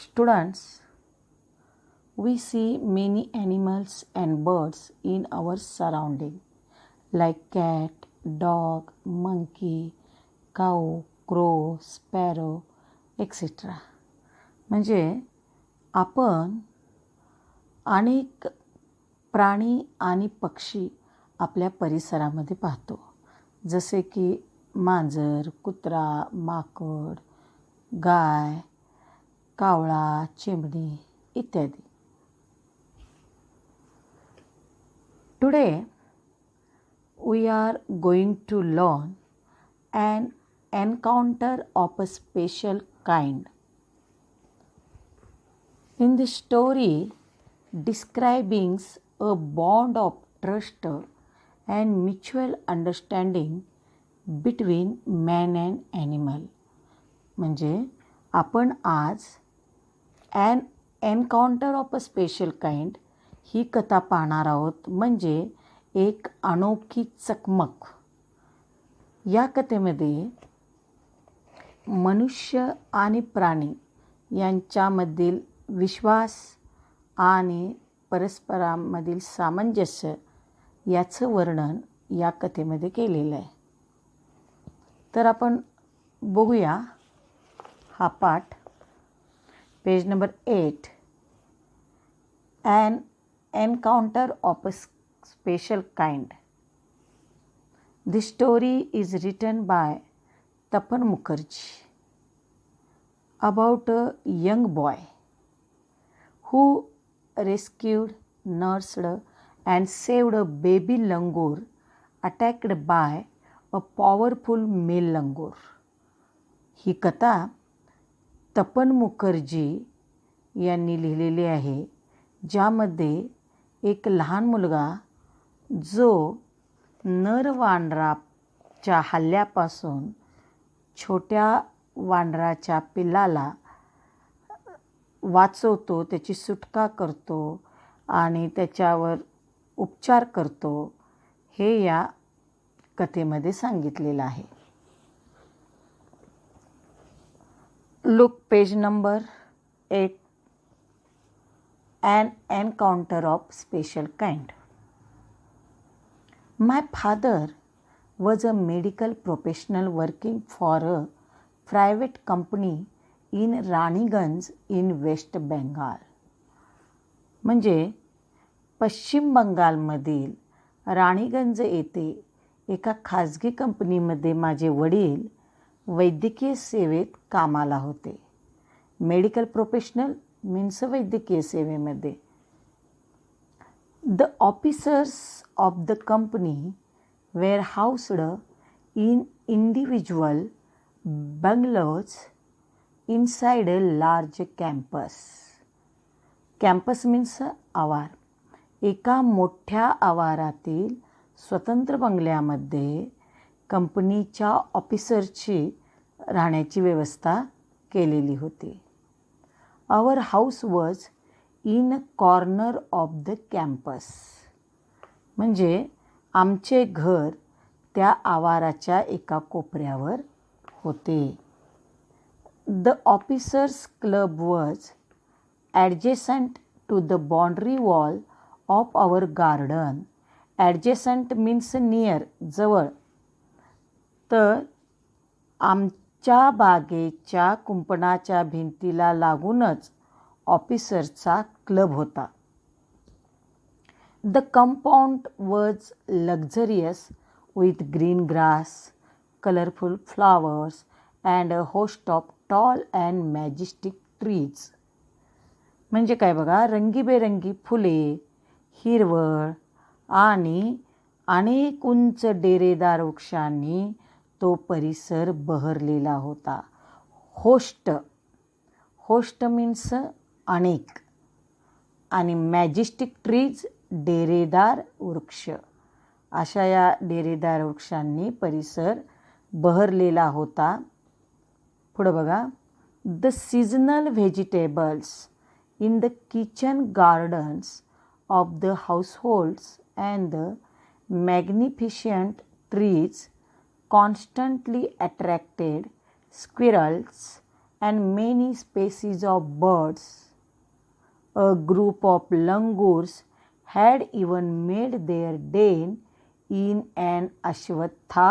Students, we see many animals and birds in our surrounding like cat, dog, monkey, cow, crow, sparrow, etc. म्हणजे आपण अनेक प्राणी आणि पक्षी आपल्या परिसरामध्ये पाहतो. जसे की मांजर, कुत्रा, माकड, गाय, कावळा, चिमणी इत्यादी. Today we are going to learn an encounter of a special kind. In the story describing a bond of trust and mutual understanding between man and animal. म्हणजे आपण आज an encounter of a special kind ही कथा पाहणार आहोत. म्हणजे एक अनोखी चकमक. या कथेमध्ये मनुष्य आणि प्राणी यांच्यामधील विश्वास आणि परस्परांमधील सामंजस्य याचं वर्णन या कथेमध्ये केलेलं आहे. तर आपण बघूया हा पाठ. Page number 8. An encounter of a special kind. The story is written by Tapan Mukherjee about a young boy who rescued, nursed and saved a baby langur attacked by a powerful male langur. ही कथा तपन मुखर्जी यांनी लिहिलेली आहे, ज्यामध्ये एक लहान मुलगा जो नर वानराच्या हल्ल्यापासून छोट्या वानराच्या पिल्लाला वाचवतो, त्याची सुटका करतो आणि त्याच्यावर उपचार करतो, हे या कथेमध्ये सांगितलेलं आहे. Look page number 8. An encounter of special kind. My father was a medical professional working for a private company in Raniganj in West Bengal. म्हणजे पश्चिम बंगालमधील राणीगंज येथे एका खाजगी कंपनीमध्ये माझे वडील वैद्यकीय सेवेत कामाला होते. मेडिकल प्रोफेशनल मीन्स वैद्यकीय सेवेमध्ये. The officers of the company were housed in individual bungalows inside a large campus. Campus means आवार. एका मोठ्या आवारातील स्वतंत्र बंगल्यामध्ये कंपनीच्या ऑफिसरची राहण्याची व्यवस्था केलेली होती. Our house was in a corner of the campus. म्हणजे आमचे घर त्या आवाराच्या एका कोपऱ्यावर होते. The officers club was adjacent to the boundary wall of our garden. Adjacent means near, जवळ. तर आमच्या बागेच्या कुंपणाच्या भिंतीला लागूनच ऑफिसरचा क्लब होता. The compound was luxurious with green grass, colorful flowers and a host of tall and majestic trees. म्हणजे काय बघा, रंगीबेरंगी फुले, हिरवळ आणि अनेक उंच डेरेदार वृक्षांनी तो परिसर बहरलेला होता. होस्ट मीन्स अनेक आणि मॅजेस्टिक ट्रीज डेरेदार वृक्ष. अशा या डेरेदार वृक्षांनी परिसर बहरलेला होता. पुढं बघा. The seasonal vegetables in the kitchen gardens of the households and the magnificent trees constantly attracted squirrels and many species of birds. A group of langurs had even made their den in an ashwatha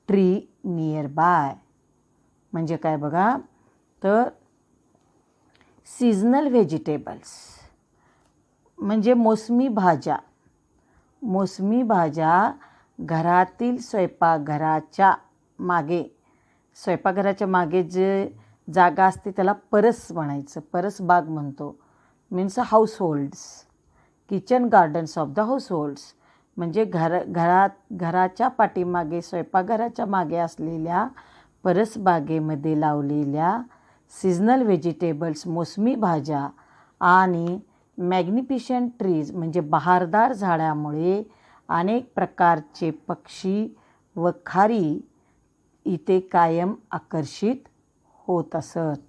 tree nearby. म्हणजे काय बघा, तर seasonal vegetables म्हणजे मोसमी भाज्या. मोसमी भाज्या घरातील स्वयंपाकघराच्या मागे जे जागा असते त्याला परस म्हणायचं, परसबाग म्हणतो. Means households, kitchen gardens of the households. म्हणजे घराच्या पाठीमागे, स्वयंपाकघराच्या मागे असलेल्या परसबागेमध्ये लावलेल्या सीझनल व्हेजिटेबल्स मोसमी भाज्या आणि मॅग्निफिशंट ट्रीज म्हणजे बहारदार झाडामुळे अनेक प्रकारचे पक्षी व खारी इथे कायम आकर्षित होत असत.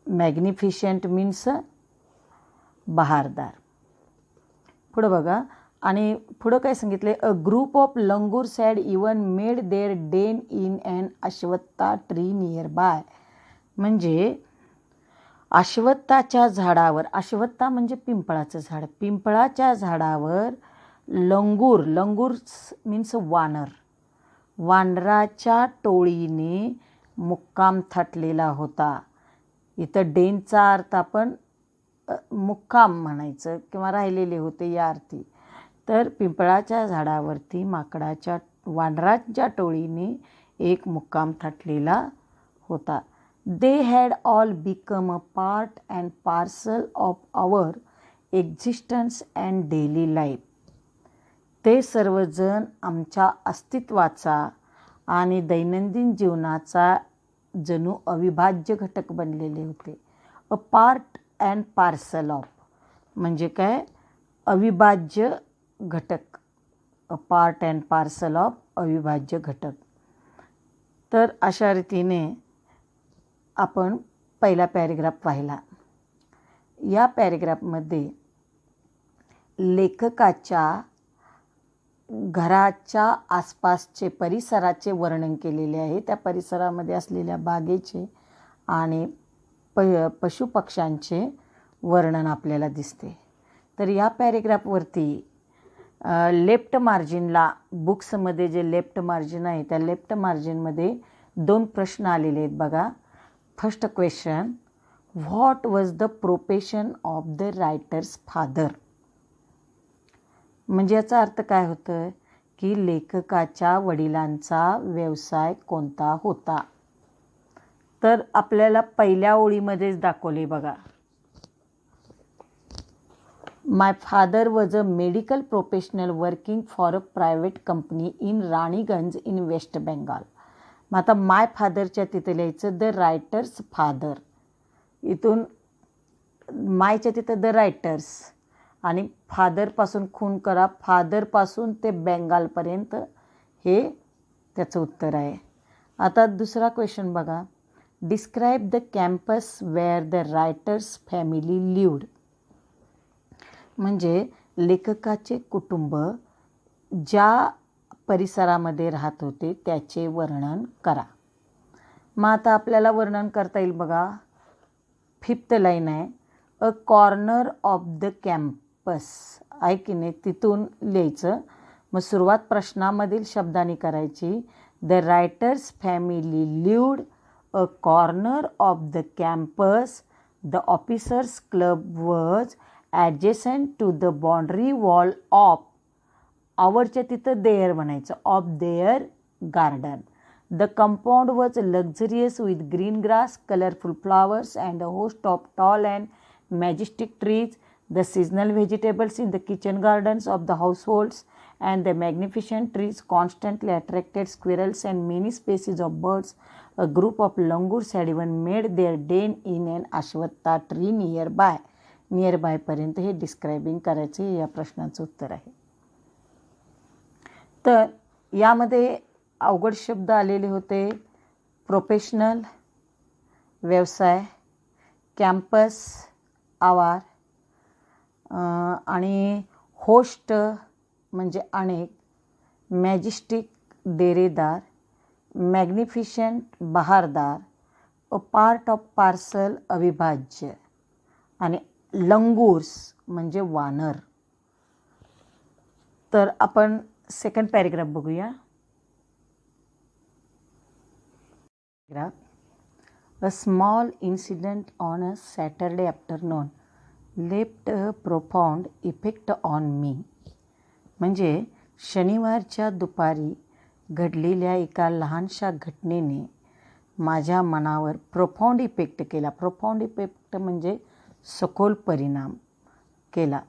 मॅग्निफिशंट मीन्स बहारदार. पुढं बघा, आणि पुढं काय सांगितले, a group of langurs had even made their den in an ashvattha tree nearby. म्हणजे अश्वत्थाच्या झाडावर, अश्वत्था म्हणजे पिंपळाचं झाड, पिंपळाच्या झाडावर लंगूर मीन्स वानर, वानराच्या टोळीने मुक्काम थाटलेला होता. इथं डेनचा अर्थ आपण मुक्काम म्हणायचं किंवा राहिलेले होते या अर्थी. तर पिंपळाच्या झाडावरती वानराच्या टोळीने एक मुक्काम थाटलेला होता. They had all become a part and parcel of our existence and daily life. ते सर्वजण आमच्या अस्तित्वाचा आणि दैनंदिन जीवनाचा जणू अविभाज्य घटक बनलेले होते. A part and parcel of म्हणजे काय, अविभाज्य घटक. A part and parcel of अविभाज्य घटक. तर अशा रीतीने आपण पहिला पॅरेग्राफ पाहिला. या पॅरेग्राफमध्ये लेखकाच्या घराच्या आसपासचे परिसराचे वर्णन केलेले आहे. त्या परिसरामध्ये असलेल्या बागेचे आणि पशुपक्ष्यांचे वर्णन आपल्याला दिसते. तर या पॅरेग्राफवरती लेफ्ट मार्जिनला, बुक्समध्ये जे लेफ्ट मार्जिन आहे त्या लेफ्ट मार्जिनमध्ये 2 प्रश्न आलेले आहेत बघा. First question, what was the profession of the writers father. म्हणजे याचा अर्थ काय होतं की लेखकाच्या वडिलांचा व्यवसाय कोणता होता. तर आपल्याला पहिल्या ओळीमध्येच दाखवले बघा, my father was a medical professional working for a private company in Raniganj in west Bengal. मग आता माय फादरच्या तिथं लिहायचं द रायटर्स फादर. इथून मायच्या तिथं द रायटर्स आणि फादरपासून खून करा, फादरपासून ते बेंगालपर्यंत हे त्याचं उत्तर आहे. आता दुसरा क्वेश्चन बघा, describe the campus where the writers family lived. म्हणजे लेखकाचे कुटुंब ज्या परिसरामध्ये राहत होते त्याचे वर्णन करा. मग आता आपल्याला वर्णन करता येईल बघा. 5th लाईन आहे, अ कॉर्नर ऑफ द कॅम्पस आहे की नाही, तिथून लिहायचं. मग सुरुवात प्रश्नामधील शब्दांनी करायची. The writers family lived a corner of the campus. The officers club was adjacent to the boundary wall of, आवरच्या तिथं देअर म्हणायचं, of their garden. The compound was luxurious with green grass, colourful flowers and a host of tall and majestic trees. The seasonal vegetables in the kitchen gardens of the households and the magnificent trees constantly attracted squirrels and many species of birds. A group of langurs had even made their den in an ashvattha tree nearby. Near बायपर्यंत हे describing करायचे, हे या प्रश्नाचं उत्तर आहे. तर यामध्ये अवघड शब्द आलेले होते. प्रोफेशनल व्यवसाय, कॅम्पस आवार, आणि होस्ट म्हणजे अनेक, मॅजेस्टिक डेरेदार, मॅग्निफिशंट बहारदार, अ पार्ट ऑफ पार्सल अविभाज्य. आणि लंगूर्स म्हणजे वानर. तर आपण सेकंड पॅरेग्राफ बघूया. A small incident on a Saturday afternoon left a profound effect on me. म्हणजे शनिवारच्या दुपारी घडलेल्या एका लहानशा घटनेने माझ्या मनावर प्रोफाऊंड इफेक्ट केला. प्रोफाऊंड इफेक्ट म्हणजे सखोल परिणाम केला.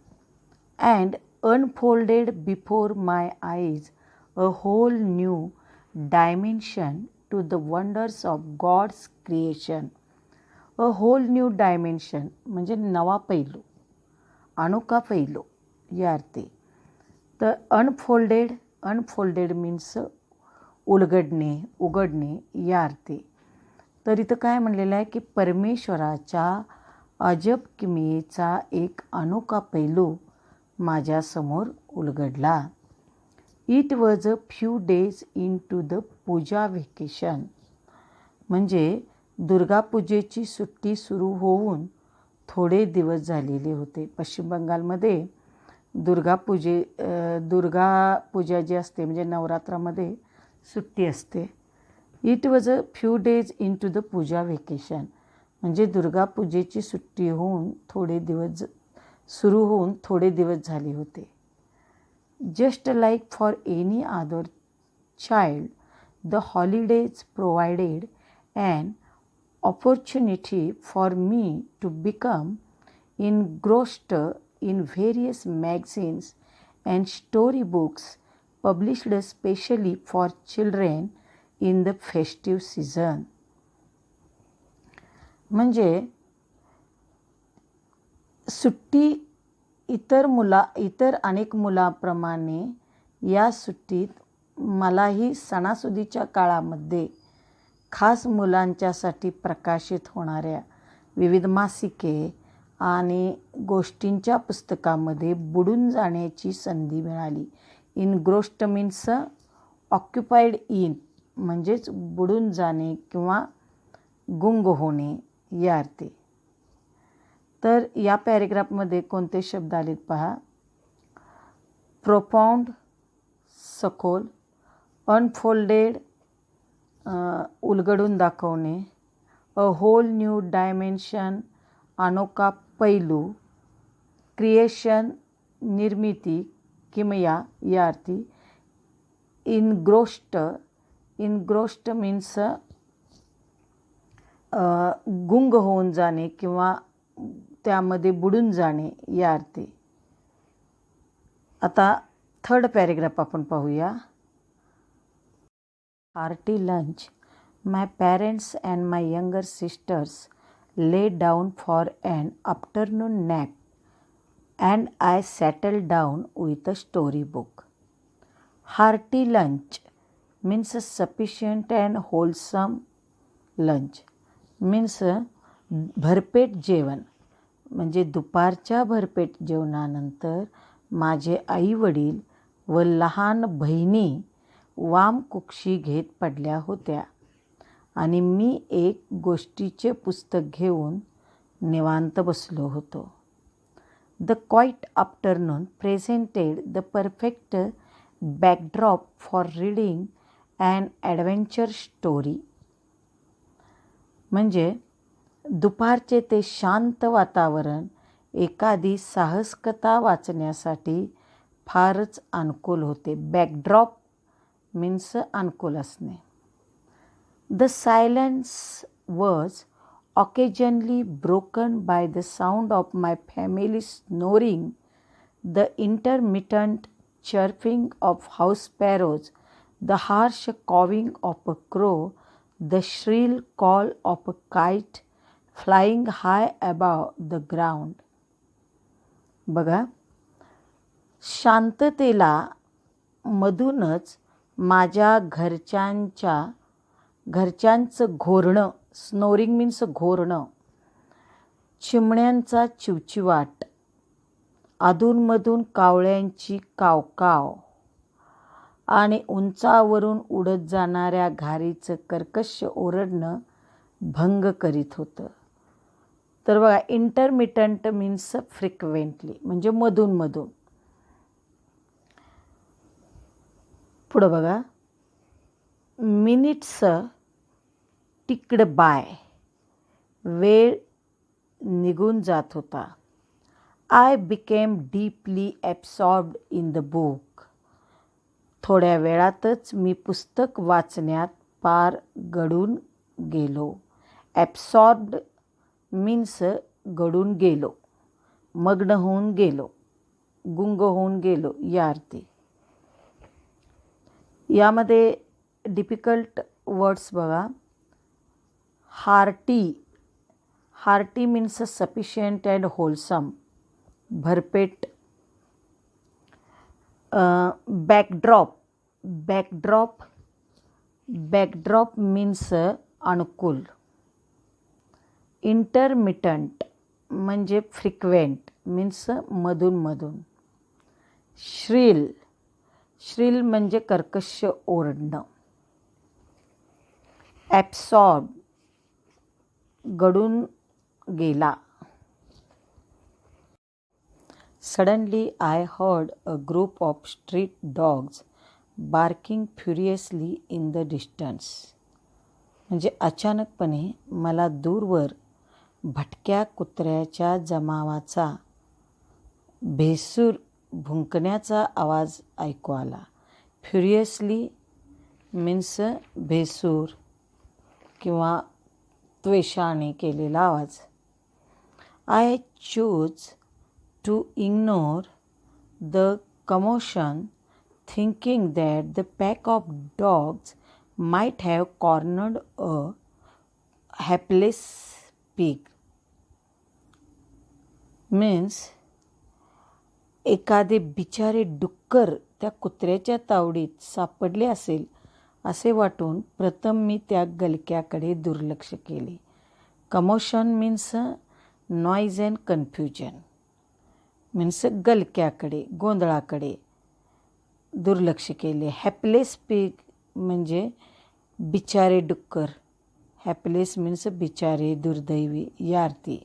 And unfolded before my eyes a whole new dimension to the wonders of God's creation. A whole new dimension म्हणजे नवा पैलू, अनोखा पैलू या अर्थी. तर अनफोल्डेड मीन्स उघडणे या अर्थी. तर इथं काय म्हणलेलं आहे की परमेश्वराच्या अजब किमयेचा एक अनोखा पैलू माझ्यासमोर उलगडला. It was a few days into the puja vacation. म्हणजे दुर्गापूजेची सुट्टी सुरू होऊन थोडे दिवस झालेले होते. पश्चिम बंगालमध्ये दुर्गापूजा जी असते म्हणजे नवरात्रामध्ये सुट्टी असते. It was a few days into the puja vacation म्हणजे दुर्गापूजेची सुट्टी सुरू होऊन थोडे दिवस झाले होते. Just like for any other child the holidays provided an opportunity for me to become engrossed in various magazines and storybooks published specially for children in the festive season. म्हणजे सुट्टी इतर अनेक मुलाप्रमाणे या सुट्टीत मलाही सणासुदीच्या काळामध्ये खास मुलांच्यासाठी प्रकाशित होणाऱ्या विविध मासिके आणि गोष्टींच्या पुस्तकामध्ये बुडून जाण्याची संधी मिळाली. इनग्रोस्ड मीन्स ऑक्युपाईड इन म्हणजेच बुडून जाणे किंवा गुंग होणे या अर्थी. तर या पॅरेग्राफमध्ये कोणते शब्द आलेत पहा. प्रोफाऊंड सखोल, अनफोल्डेड उलगडून दाखवणे, अ होल न्यू डायमेन्शन अनोखा पैलू, क्रिएशन निर्मिती, किमया या अर्थी. इनग्रोस्ड मीन्स गुंग होऊन जाणे किंवा त्यामध्ये बुडून जाणे या अर्थी. आता थर्ड पॅरेग्राफ आपण पाहूया. Hearty lunch. My parents and my younger sisters lay down for an afternoon nap, and I settled down with a storybook. Hearty lunch means a sufficient and wholesome lunch. Means भरपेट जेवण म्हणजे दुपारच्या भरपेट जेवणानंतर माझे आई वडील व लहान बहिणी वामकुक्षी घेत पडल्या होत्या आणि मी एक गोष्टीचे पुस्तक घेऊन निवांत बसलो होतो. The quiet afternoon presented the perfect backdrop for reading and adventure story. म्हणजे दुपारचे ते शांत वातावरण एखादी साहसकथा वाचण्यासाठी फारच अनुकूल होते. बॅकड्रॉप मीन्स अनुकूल असणे. The silence was occasionally broken by the sound of my family snoring, the intermittent chirping of house sparrows, the harsh cawing of a crow, the shrill call of a kite flying high above the ground. बघा, शांततेला मधूनच माझ्या घरच्यांचं घोरणं, snoring means घोरणं, चिमण्यांचा चिवचिवाट, अधूनमधून कावळ्यांची कावकाव आणि उंचावरून उडत जाणाऱ्या घारीचं कर्कश ओरडणं भंग करीत होतं. तर बघा इंटरमिटंट मीन्स फ्रिक्वेंटली म्हणजे मधून मधून. पुढं बघा मिनिट्स टिक्ड बाय, वेळ निघून जात होता. I became deeply absorbed in the book, थोड्या वेळातच मी पुस्तक वाचण्यात पार गढून गेलो. ॲब्सॉर्ब्ड मीन्स गढून गेलो, मग्न होऊन गेलो, गुंग होऊन गेलो या अर्थी. यामध्ये डिफिकल्ट वर्ड्स बघा. Hearty, hearty means sufficient and wholesome, भरपेट. बॅकड्रॉप, बॅकड्रॉप, बॅकड्रॉप मीन्स अनुकूल. इंटरमिटंट म्हणजे फ्रिक्वेंट मीन्स मधून मधून. श्रील, श्रील म्हणजे कर्कश ओरडणं. ॲब्सॉर्ब, गढून गेला. Suddenly I heard a group of street dogs barking furiously in the distance, म्हणजे अचानकपणे मला दूरवर भटक्या कुत्र्याच्या जमावाचा भेसूर भुंकण्याचा आवाज ऐकू आला. फ्युरियसली मीन्स भेसूर किंवा त्वेषाने केलेला आवाज. I choose to ignore the commotion, thinking that the pack of dogs might have cornered a helpless pig. Means एखादे बिचारे डुक्कर त्या कुत्र्याच्या तावडीत सापडले असेल असे वाटून प्रथम मी त्या गलक्याकडे दुर्लक्ष केले. Commotion means noise and confusion, means गलक्याकडे, गोंधळाकडे दुर्लक्ष केले. हॅपलेस पिग म्हणजे बिचारे डुक्कर. हॅपलेस मीन्स बिचारे, दुर्दैवी या अर्थी.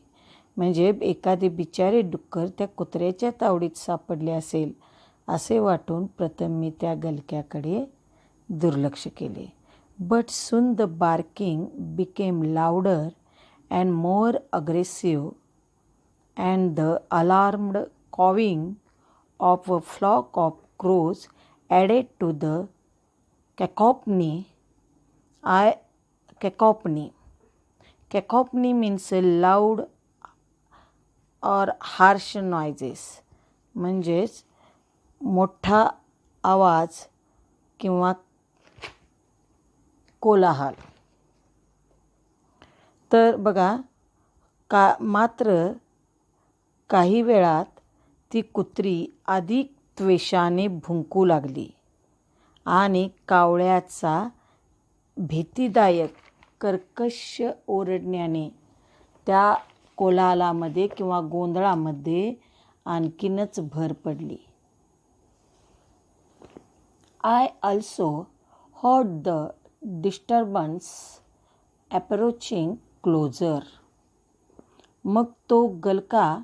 म्हणजे एखादे बिचारे डुक्कर त्या कुत्र्याच्या तावडीत सापडले असेल असे वाटून प्रथम मी त्या गलक्याकडे दुर्लक्ष केले. But soon the barking became louder and more aggressive and the alarmed cawing of a flock of crows added to the cacophony. Cacophony means loud or harsh noises, म्हणजेच मोठा आवाज किंवा कोलाहल. तर बघा मात्र काही वेळात ती कुत्री अधिक त्वेषाने भुंकू लागली आणि कावळ्याचा भीतीदायक कर्कश ओरडण्याने त्या कोलाहलामध्ये किंवा गोंधळामध्ये आणखीनच भर पडली. I also heard the disturbance approaching closer. मग तो गलका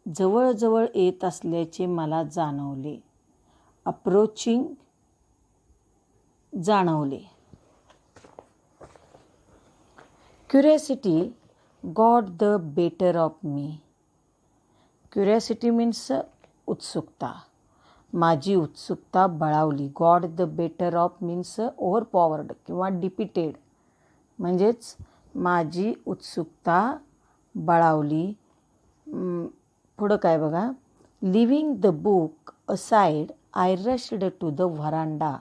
जवळजवळ येत असल्याचे मला जाणवले. अप्रोचिंग जाणवले. Curiosity got the better of me. Curiosity means उत्सुकता. माझी उत्सुकता बळावली. Got the better of means overpowered किंवा डिपिटेड, म्हणजेच माझी उत्सुकता बळावली. पुढं काय बघा. Leaving the book aside I rushed to the veranda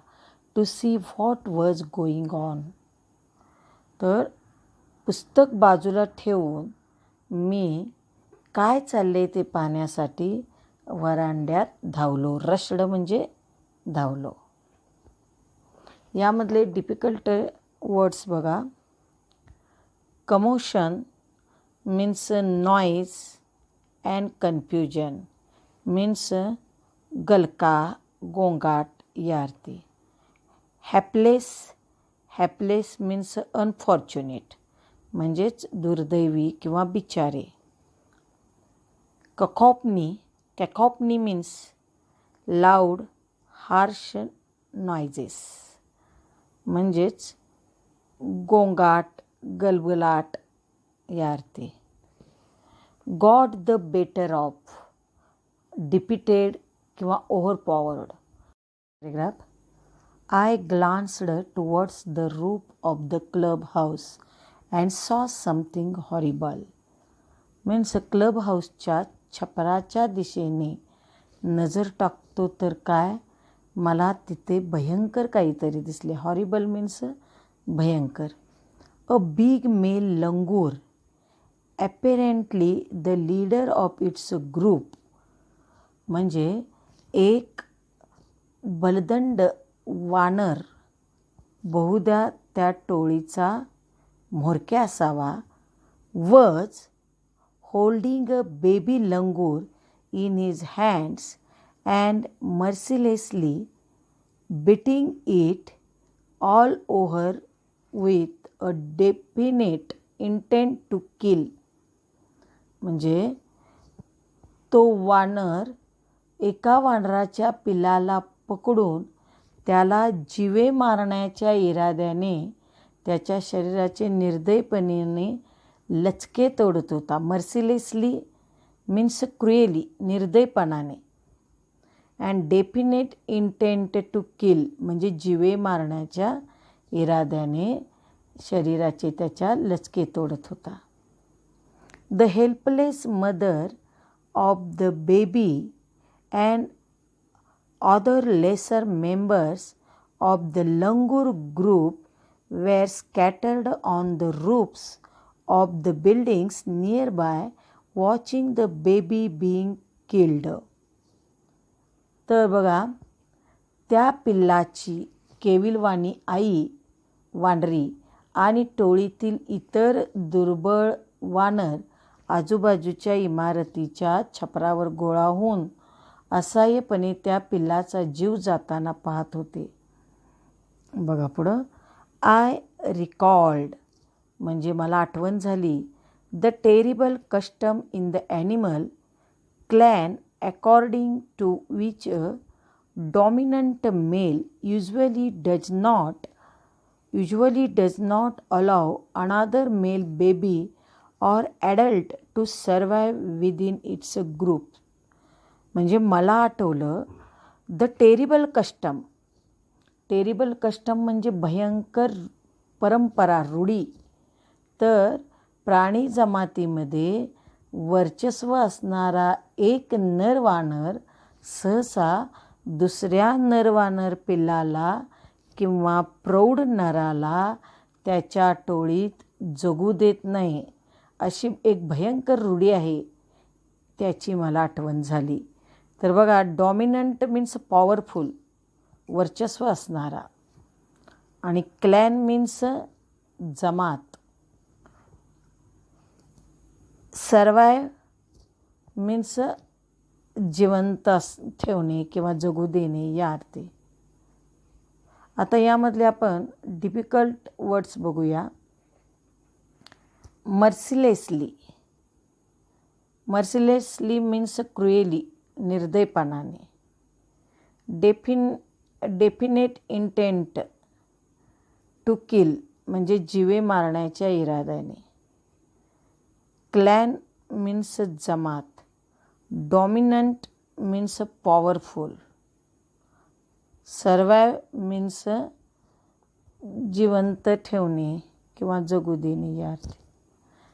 to see what was going on. तर पुस्तक बाजूला ठेवून मी काय चालले ते पाहण्यासाठी व्हरांड्यात धावलो. रश्ड म्हणजे धावलो. यामधले डिफिकल्ट वर्ड्स बघा. Commotion means noise and confusion, means गलका, गोंगाट या अर्थी. हॅपलेस, हॅपलेस मीन्स अनफॉर्च्युनेट, म्हणजेच दुर्दैवी किंवा बिचारे. कॅकॉपनी मीन्स लाऊड हार्श नॉइजेस, म्हणजेच गोंगाट गलबलाट या अर्थी. गॉट द बेटर ऑफ, डिपिटेड किंवा ओव्हरपॉवर्ड. Paragraph. I glanced towards the roof of the clubhouse and saw something horrible. Means club हाऊसच्या छपराच्या दिशेने नजर टाकतो तर काय, मला तिथे भयंकर काहीतरी दिसले. हॉरिबल मीन्स भयंकर. A big male langur, apparently the leader of its group, म्हणजे एक बलदंड वानर, बहुधा त्या टोळीचा म्होरक्या असावा, was holding a baby langur in his hands and mercilessly beating it all over with a definite intent to kill. म्हणजे तो वानर एका वानराच्या पिलाला पकडून त्याला जीवे मारण्याच्या इराद्याने त्याच्या शरीराचे निर्दयपणाने लचके तोडत होता. मर्सिलेसली मीन्स क्रुएली, निर्दयपणाने. And definite intent to kill म्हणजे जीवे मारण्याच्या इराद्याने शरीराचे त्याच्या लचके तोडत होता. The helpless mother of the baby and other lesser members of the langur group were scattered on the roofs of the buildings nearby, watching the baby being killed. तर बघा, त्या पिल्लाची केविलवाणी आई वानरी आणि टोळीतील इतर दुर्बळ वानर आजूबाजूच्या इमारतीच्या छपरावर गोळा होऊन असहाय्यपणे त्या पिल्लाचा जीव जाताना पाहत होते. बघा पुढं. आय रिकॉल्ड म्हणजे मला आठवण झाली. The terrible custom in the animal clan according to which a dominant male usually does not allow another male baby or adult to survive within its group. म्हणजे मला आठवलं the terrible custom. Terrible custom म्हणजे भयंकर परंपरा, रूढी. तर प्राणी जमातीमध्ये वर्चस्व असणारा एक नरवानर सहसा दुसऱ्या नरवानर पिल्लाला किंवा प्रौढ नराला त्याच्या टोळीत जगू देत नाही, अशी एक भयंकर रूढी आहे. त्याची मला आठवण झाली. तर बघा, डॉमिनंट मीन्स पॉवरफुल, वर्चस्व असणारा, आणि क्लॅन मीन्स जमात. सर्वाईव्ह मीन्स जिवंत ठेवणे किंवा जगू देणे या अर्थी. आता यामधले आपण डिफिकल्ट वर्ड्स बघूया. मर्सिलेसली मीन्स क्रुएली, निर्दयपणाने. डेफिनेट इंटेंट टू किल म्हणजे जीवे मारण्याच्या इराद्याने. क्लॅन मीन्स जमात. Dominant means powerful. Survive means जिवंत ठेवणे किंवा जगू देणे या अर्थी.